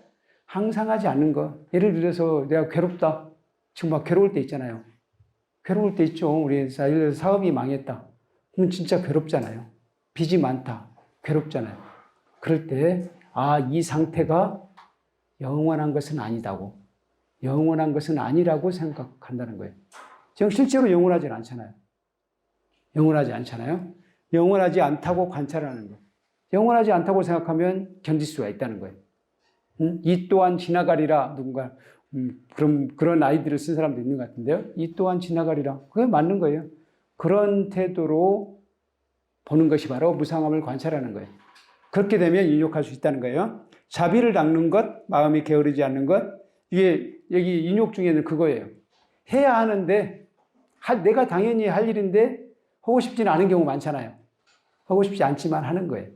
항상 하지 않는 거. 예를 들어서 내가 괴롭다. 지금 막 괴로울 때 있잖아요. 괴로울 때 있죠. 예를 들어서 사업이 망했다. 그럼 진짜 괴롭잖아요. 빚이 많다. 괴롭잖아요. 그럴 때, 이 상태가 영원한 것은 아니다고. 영원한 것은 아니라고 생각한다는 거예요. 지금 실제로 영원하지 않잖아요. 영원하지 않잖아요. 영원하지 않다고 관찰하는 거. 영원하지 않다고 생각하면 견딜 수가 있다는 거예요. 이 또한 지나가리라. 누군가 그런 아이디를 쓴 사람도 있는 것 같은데요. 이 또한 지나가리라. 그게 맞는 거예요. 그런 태도로 보는 것이 바로 무상함을 관찰하는 거예요. 그렇게 되면 인욕할 수 있다는 거예요. 자비를 닦는 것, 마음이 게으르지 않는 것, 이게 여기 인욕 중에는 그거예요. 해야 하는데 내가 당연히 할 일인데 하고 싶지는 않은 경우 많잖아요. 하고 싶지 않지만 하는 거예요.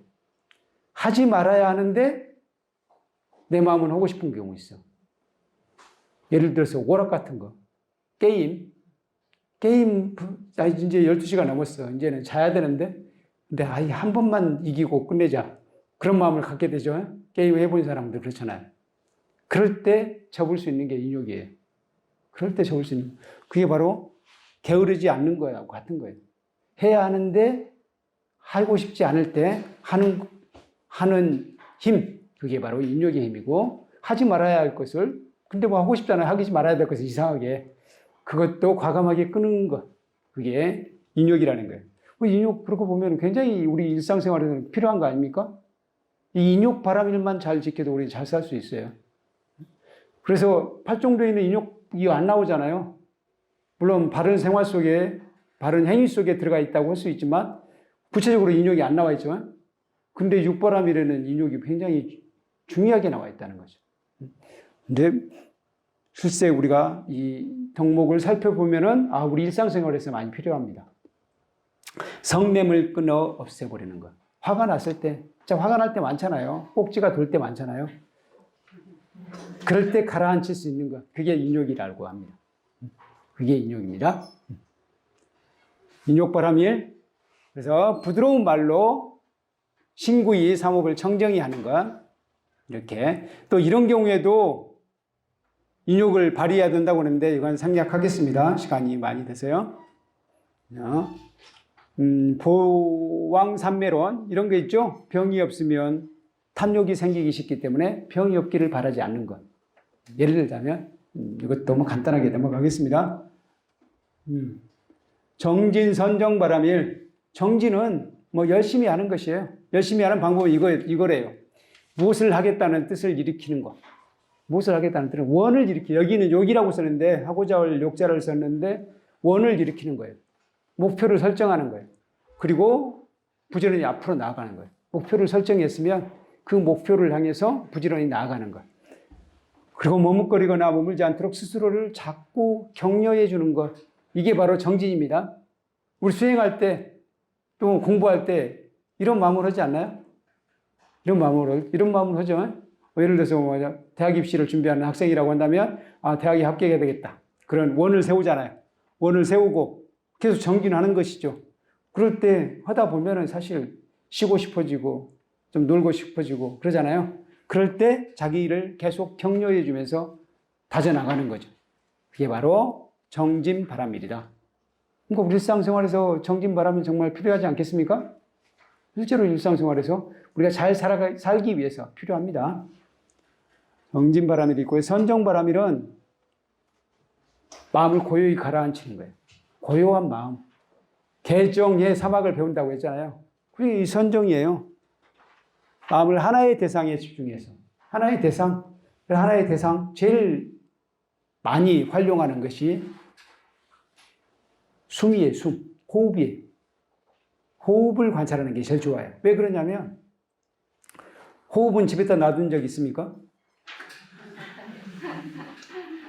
하지 말아야 하는데 내 마음은 하고 싶은 경우 있어. 예를 들어서 오락 같은 거. 게임, 이제 12시가 넘었어. 이제는 자야 되는데 근데 한 번만 이기고 끝내자. 그런 마음을 갖게 되죠. 게임 해본 사람들 그렇잖아요. 그럴 때 접을 수 있는 게 인욕이에요. 그럴 때 접을 수 있는. 그게 바로 게으르지 않는 거하고 같은 거예요. 해야 하는데 하고 싶지 않을 때 하는 힘. 그게 바로 인욕의 힘이고, 하지 말아야 할 것을, 근데 뭐 하고 싶잖아요. 하지 말아야 될 것을 이상하게. 그것도 과감하게 끄는 것. 그게 인욕이라는 거예요. 인욕, 그렇게 보면 굉장히 우리 일상생활에는 필요한 거 아닙니까? 이 인욕 바람일만 잘 지켜도 우리 잘 살 수 있어요. 그래서 팔종도에는 인욕이 안 나오잖아요. 물론 바른 생활 속에, 바른 행위 속에 들어가 있다고 할 수 있지만, 구체적으로 인욕이 안 나와 있지만, 근데 육바람일에는 인욕이 굉장히 중요하게 나와 있다는 거죠. 근데 실제 우리가 이 덕목을 살펴보면은, 우리 일상생활에서 많이 필요합니다. 성냄을 끊어 없애버리는 것. 화가 났을 때, 진짜 화가 날 때 많잖아요. 꼭지가 돌 때 많잖아요. 그럴 때 가라앉힐 수 있는 것. 그게 인욕이라고 합니다. 그게 인욕입니다. 인욕바람일. 그래서 부드러운 말로 신구이, 삼업을 청정히 하는 것. 이렇게. 또 이런 경우에도 인욕을 발휘해야 된다고 하는데 이건 생략하겠습니다. 시간이 많이 돼서요. 보왕산매론 이런 거 있죠. 병이 없으면 탐욕이 생기기 쉽기 때문에 병이 없기를 바라지 않는 것. 예를 들자면 이것도 너무 간단하게 넘어가겠습니다. 정진, 선정, 바람일. 정진은 뭐 열심히 하는 것이에요. 열심히 하는 방법은 이거래요. 무엇을 하겠다는 뜻을 일으키는 것. 무엇을 하겠다는 뜻은 원을 여기는 욕이라고 썼는데 하고자 할 욕자를 썼는데 원을 일으키는 거예요. 목표를 설정하는 거예요. 그리고 부지런히 앞으로 나아가는 거예요. 목표를 설정했으면 그 목표를 향해서 부지런히 나아가는 것. 그리고 머뭇거리거나 머물지 않도록 스스로를 자꾸 격려해 주는 것. 이게 바로 정진입니다. 우리 수행할 때 또 공부할 때 이런 마음으로 하지 않나요? 이런 마음으로 하죠. 예를 들어서 대학 입시를 준비하는 학생이라고 한다면 대학에 합격해야 되겠다. 그런 원을 세우잖아요. 원을 세우고 계속 정진하는 것이죠. 그럴 때 하다 보면은 사실 쉬고 싶어지고 좀 놀고 싶어지고 그러잖아요. 그럴 때 자기를 계속 격려해 주면서 다져나가는 거죠. 그게 바로 정진바람일이다. 그러니까 우리 일상생활에서 정진바람일 정말 필요하지 않겠습니까? 실제로 일상생활에서 우리가 잘 살기 위해서 필요합니다. 정진바람일이 있고 선정바람일은 마음을 고요히 가라앉히는 거예요. 고요한 마음. 개정의 사막을 배운다고 했잖아요. 그게 이 선정이에요. 마음을 하나의 대상에 집중해서. 하나의 대상, 제일 많이 활용하는 것이 숨이에요, 숨. 호흡이에요. 호흡을 관찰하는 게 제일 좋아요. 왜 그러냐면, 호흡은 집에다 놔둔 적 있습니까?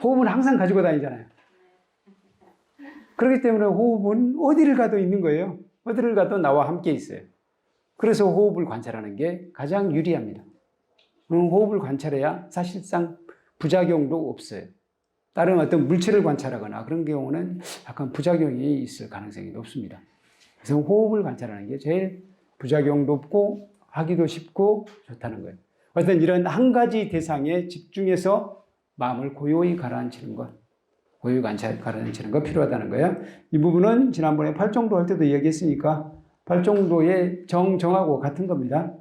호흡은 항상 가지고 다니잖아요. 그렇기 때문에 호흡은 어디를 가도 있는 거예요. 어디를 가도 나와 함께 있어요. 그래서 호흡을 관찰하는 게 가장 유리합니다. 호흡을 관찰해야 사실상 부작용도 없어요. 다른 어떤 물질을 관찰하거나 그런 경우는 약간 부작용이 있을 가능성이 높습니다. 그래서 호흡을 관찰하는 게 제일 부작용도 없고 하기도 쉽고 좋다는 거예요. 어떤 이런 한 가지 대상에 집중해서 마음을 고요히 가라앉히는 것, 고요히 가라앉히는 것 필요하다는 거예요. 이 부분은 지난번에 팔정도 할 때도 얘기했으니까 팔정도의 정하고 같은 겁니다.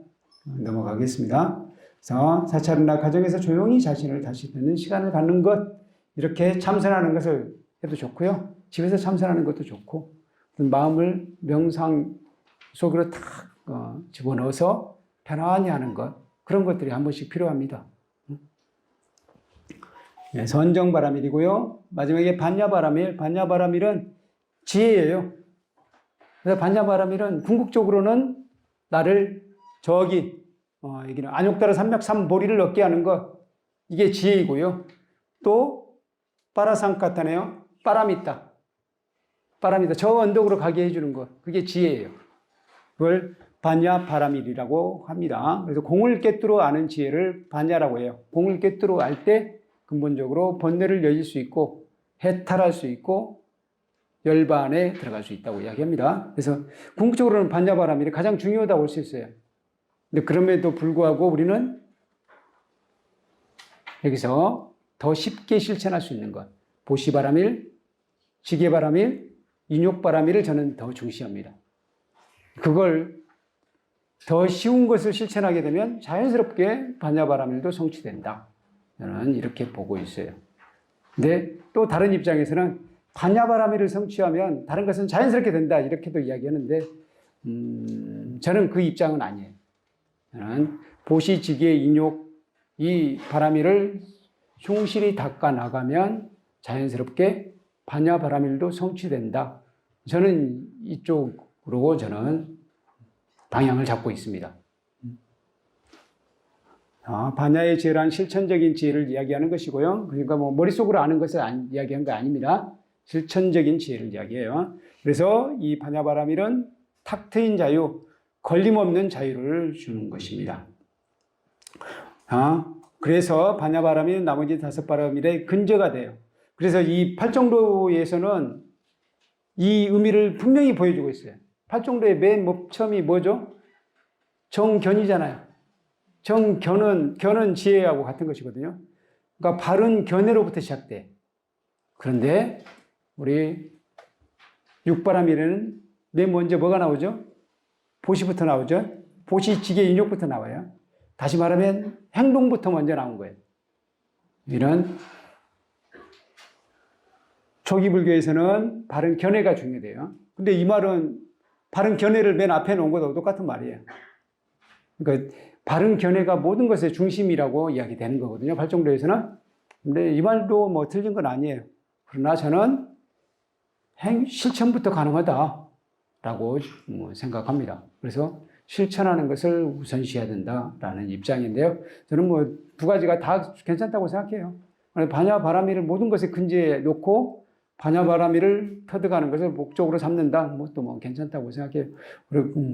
넘어가겠습니다. 그래서 사찰이나 가정에서 조용히 자신을 다시 듣는 시간을 갖는 것, 이렇게 참선하는 것을 해도 좋고요. 집에서 참선하는 것도 좋고, 마음을 명상 속으로 탁 집어넣어서 편안히 하는 것, 그런 것들이 한 번씩 필요합니다. 네, 선정바람일이고요. 마지막에 반야바람일. 반야바람일은 지혜예요. 그래서 반야바람일은 궁극적으로는 나를 여기는 안욕따라 삼맥삼보리를 얻게 하는 것, 이게 지혜이고요. 또 빠라상카타네요. 빠라미타. 저 언덕으로 가게 해주는 것, 그게 지혜예요. 그걸 반야바람일이라고 합니다. 그래서 공을 꿰뚫어 아는 지혜를 반야라고 해요. 공을 꿰뚫어 알 때 근본적으로 번뇌를 여질 수 있고 해탈할 수 있고 열반에 들어갈 수 있다고 이야기합니다. 그래서 궁극적으로는 반야바람일이 가장 중요하다고 볼 수 있어요. 근데 그럼에도 불구하고 우리는 여기서 더 쉽게 실천할 수 있는 것, 보시바람일, 지게바람일, 인욕바람일을 저는 더 중시합니다. 그걸 더 쉬운 것을 실천하게 되면 자연스럽게 반야바람일도 성취된다. 저는 이렇게 보고 있어요. 근데 또 다른 입장에서는 반야바람일을 성취하면 다른 것은 자연스럽게 된다. 이렇게도 이야기하는데 저는 그 입장은 아니에요. 저는 보시, 지게, 인욕, 이 바람일을 충실히 닦아 나가면 자연스럽게 반야바람일도 성취된다. 저는 이쪽으로 방향을 잡고 있습니다. 반야의 지혜란 실천적인 지혜를 이야기하는 것이고요. 그러니까 머릿속으로 아는 것을 이야기한 거 아닙니다. 실천적인 지혜를 이야기해요. 그래서 이 반야바람일은 탁 트인 자유, 걸림없는 자유를 주는 것입니다. 그래서 반야바람일은 나머지 5바람일의 근저가 돼요. 그래서 이 팔정도에서는 이 의미를 분명히 보여주고 있어요. 팔정도의 맨 처음이 뭐죠? 정견이잖아요. 견은 지혜하고 같은 것이거든요. 그러니까 바른 견해로부터 시작돼. 그런데 우리 육바라밀에는 맨 먼저 뭐가 나오죠? 보시부터 나오죠? 보시, 지계, 인욕부터 나와요. 다시 말하면 행동부터 먼저 나온 거예요. 이런 초기 불교에서는 바른 견해가 중요해요. 근데 이 말은 바른 견해를 맨 앞에 놓은 것도 똑같은 말이에요. 그러니까 바른 견해가 모든 것의 중심이라고 이야기되는 거거든요. 팔정도에서는. 근데 이 말도 뭐 틀린 건 아니에요. 그러나 저는 실천부터 가능하다라고 생각합니다. 그래서 실천하는 것을 우선시해야 된다라는 입장인데요. 저는 뭐 두 가지가 다 괜찮다고 생각해요. 반야바라미를 모든 것에 근지에 놓고 반야바라미를 터득하는 것을 목적으로 삼는다. 뭐 괜찮다고 생각해요.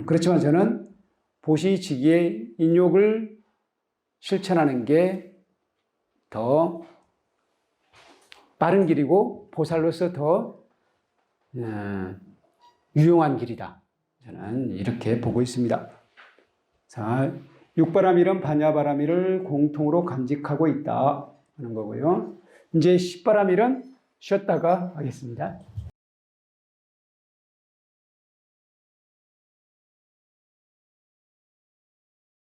그렇지만 저는 보시지기의 인욕을 실천하는 게 더 빠른 길이고 보살로서 더 유용한 길이다. 저는 이렇게 보고 있습니다. 자, 육바라밀은 반야바라밀을 공통으로 간직하고 있다 하는 거고요. 이제 십바라밀은 쉬었다가 하겠습니다.